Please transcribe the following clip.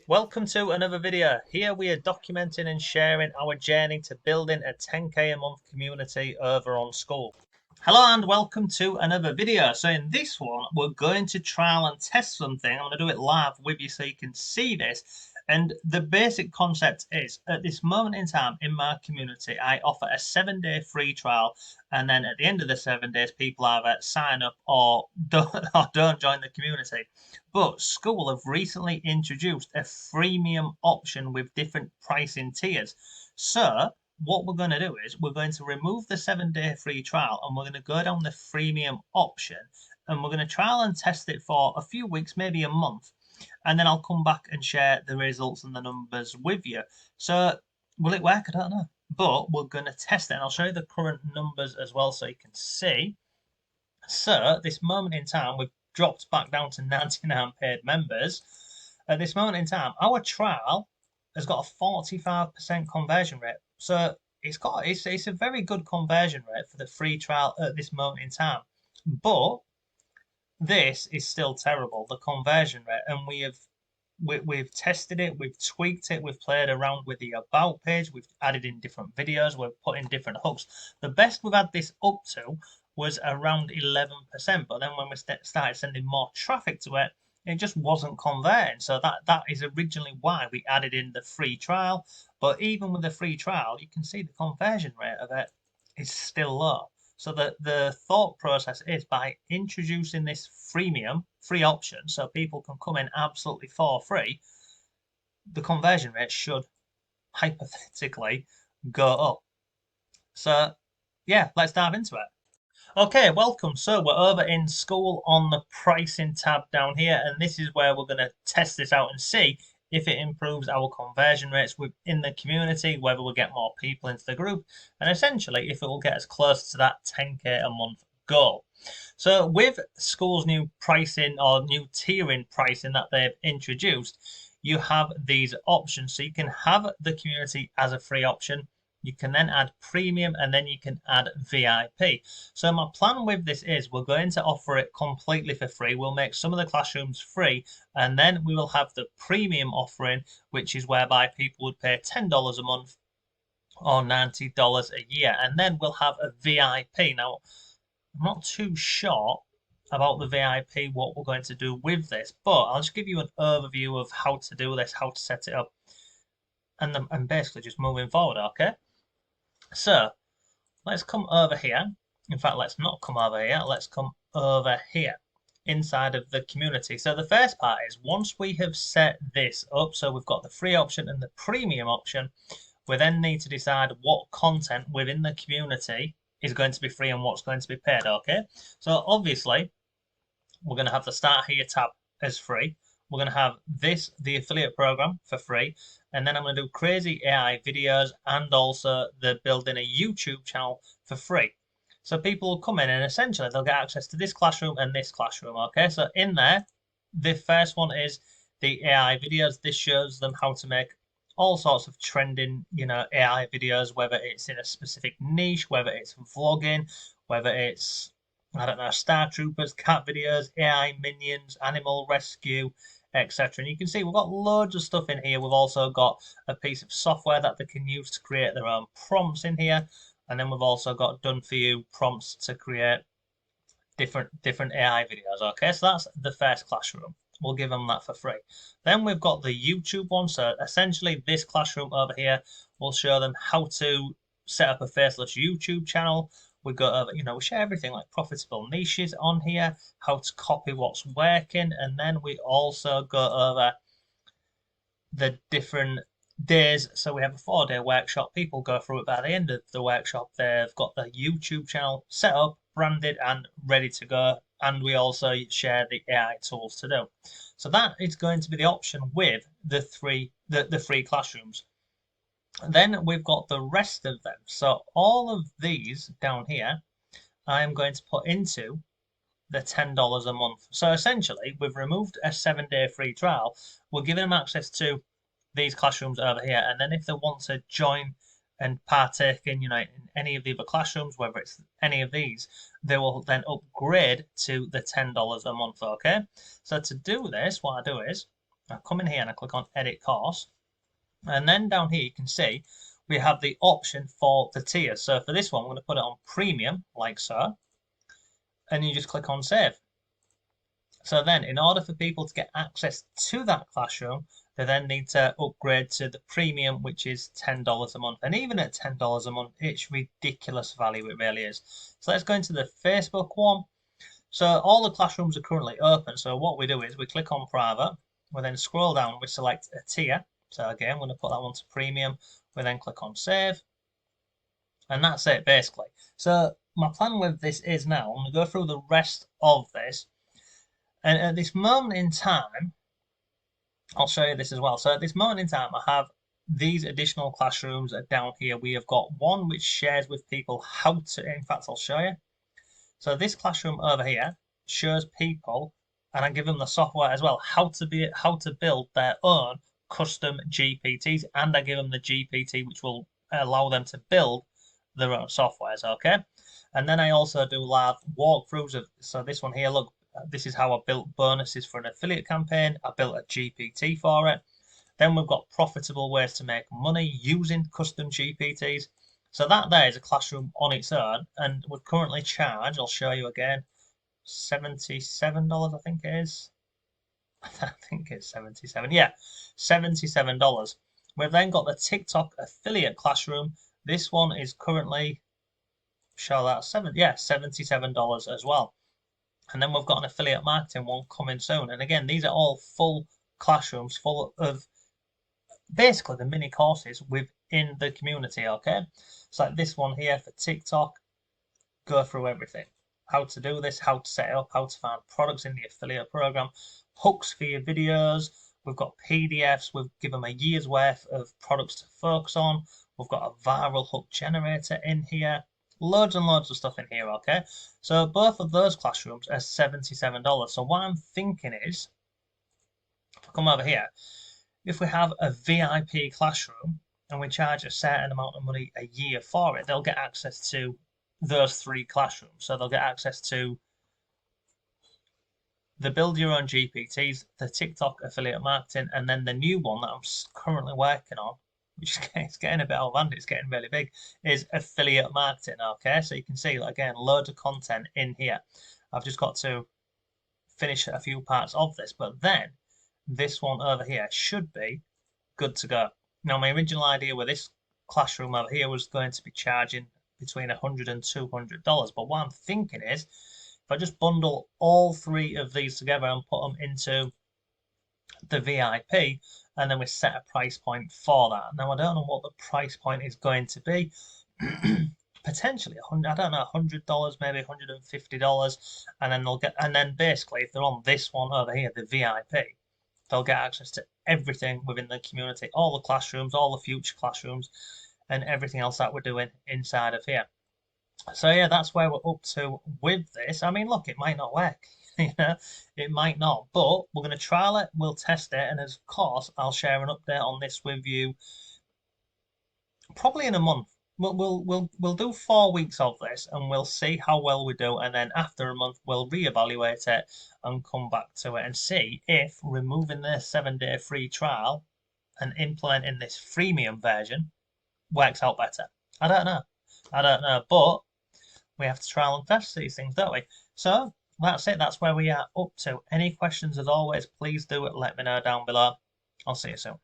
Welcome to another video. Here we are documenting and sharing our journey to building a 10k a month community over on Skool. Hello and welcome to another video. So in this one, we're going to trial and test something. I'm going to do it live with you so you can see this. And the basic concept is, at this moment in time in my community, I offer a 7-day free trial. And then at the end of the 7 days, people either sign up or don't join the community. But Skool have recently introduced a freemium option with different pricing tiers. So what we're going to do is we're going to remove the 7-day free trial and we're going to go down the freemium option and we're going to trial and test it for a few weeks, maybe a month, and then I'll come back and share the results and the numbers with you. So will it work? I don't know, but we're going to test it and I'll show you the current numbers as well so you can see. So at this moment in time, we've dropped back down to 99 paid members. At this moment in time, our trial has got a 45% conversion rate. So it's a very good conversion rate for the free trial at this moment in time. But this is still terrible, the conversion rate, and we've tested it, we've tweaked it, we've played around with the about page, we've added in different videos, we've put in different hooks. The best we've had this up to was around 11%, but then when we started sending more traffic to it, it just wasn't converting. So that is originally why we added in the free trial. But even with the free trial, you can see the conversion rate of it is still low. So the thought process is by introducing this freemium free option so people can come in absolutely for free, the conversion rate should hypothetically go up. So yeah, let's dive into it. Okay, welcome. So we're over in Skool on the pricing tab down here, and this is where we're going to test this out and see if it improves our conversion rates within the community, whether we'll get more people into the group, and essentially if it will get us close to that 10k a month goal. So with Skool's new pricing or new tiering pricing that they've introduced, you have these options. So you can have the community as a free option. You can then add premium and then you can add VIP. So my plan with this is we're going to offer it completely for free. We'll make some of the classrooms free and then we will have the premium offering, which is whereby people would pay $10 a month or $90 a year. And then we'll have a VIP. Now, I'm not too sure about the VIP, what we're going to do with this, but I'll just give you an overview of how to do this, how to set it up, and basically just moving forward, okay? So let's come over here. In fact, let's not come over here. Let's come over here inside of the community. So the first part is once we have set this up, so we've got the free option and the premium option, we then need to decide what content within the community is going to be free and what's going to be paid, okay? So obviously, we're going to have the Start Here tab as free. We're going to have this, the affiliate program, for free. And then I'm going to do crazy AI videos and also the building a YouTube channel for free. So people will come in and essentially they'll get access to this classroom and this classroom, okay? So in there, the first one is the AI videos. This shows them how to make all sorts of trending, AI videos, whether it's in a specific niche, whether it's vlogging, whether it's, I don't know, Star Troopers, cat videos, AI minions, animal rescue, etc. And you can see we've got loads of stuff in here. We've also got a piece of software that they can use to create their own prompts in here. And then we've also got done for you prompts to create different AI videos. Okay, so that's the first classroom. We'll give them that for free. Then we've got the YouTube one. So essentially this classroom over here will show them how to set up a Faceless YouTube channel. We go over, we share everything like profitable niches on here, how to copy what's working, and then we also go over the different days. So we have a 4-day workshop. People go through it. By the end of the workshop, they've got the YouTube channel set up, branded, and ready to go. And we also share the AI tools to do. So that is going to be the option with the free classrooms. Then we've got the rest of them. So all of these down here, I'm going to put into the $10 a month. So essentially, we've removed a 7-day free trial. We're giving them access to these classrooms over here. And then if they want to join and partake in, in any of the other classrooms, whether it's any of these, they will then upgrade to the $10 a month, okay? So to do this, what I do is I come in here and I click on edit course, and then down here you can see we have the option for the tiers. So for this one, we're going to put it on premium, like so, and you just click on save. So then, in order for people to get access to that classroom, they then need to upgrade to the premium, which is $10 a month. And even at $10 a month, it's ridiculous value, it really is. So let's go into the Facebook one. So all the classrooms are currently open. So what we do is we click on private, we then scroll down, we select a tier. So again, I'm going to put that one to premium. We then click on save. And that's it, basically. So my plan with this is now, I'm going to go through the rest of this. And at this moment in time, I'll show you this as well. So at this moment in time, I have these additional classrooms down here. We have got one which shares with people how to, in fact, I'll show you. So this classroom over here shows people, and I give them the software as well, how to build their own custom GPTs, and I give them the GPT which will allow them to build their own softwares, okay? And then I also do live walkthroughs of, so this one here, look, this is how I built bonuses for an affiliate campaign. I built a GPT for it. Then we've got profitable ways to make money using custom GPTs. So that there is a classroom on its own, and we currently charge, I'll show you again, $77, I think it is. I think it's 77. Yeah, $77. We've then got the TikTok affiliate classroom. This one is currently, show that, $77 as well. And then we've got an affiliate marketing one coming soon. And again, these are all full classrooms full of basically the mini courses within the community, okay? So like this one here for TikTok, go through everything. How to do this, how to set it up, how to find products in the affiliate program, hooks for your videos. We've got PDFs. We've given them a year's worth of products to focus on. We've got a viral hook generator in here. Loads and loads of stuff in here, okay? So both of those classrooms are $77. So what I'm thinking is, if I come over here, if we have a VIP classroom and we charge a certain amount of money a year for it, they'll get access to those 3 classrooms. So they'll get access to the build your own GPTs, the TikTok affiliate marketing, and then the new one that I'm currently working on, which is getting a bit out of hand, it's getting really big, is affiliate marketing, okay? So you can see, again, loads of content in here. I've just got to finish a few parts of this, but then this one over here should be good to go. Now, my original idea with this classroom over here was going to be charging between $100 and $200, but what I'm thinking is, if I just bundle all 3 of these together and put them into the VIP, and then we set a price point for that. Now I don't know what the price point is going to be. Potentially $100, I don't know, $100, maybe $150, and then they'll get, and then basically if they're on this one over here, the VIP, they'll get access to everything within the community, all the classrooms, all the future classrooms, and everything else that we're doing inside of here. So yeah, that's where we're up to with this. I mean, look, it might not work. You know, it might not, but we're going to trial it, we'll test it, and of course I'll share an update on this with you probably in a month. We'll do 4 weeks of this and we'll see how well we do, and then after a month we'll reevaluate it and come back to it and see if removing the 7-day free trial and implementing this freemium version works out better. I don't know, but we have to trial and test these things, don't we? So that's it. That's where we are up to. Any questions, as always, please do let me know down below. I'll see you soon.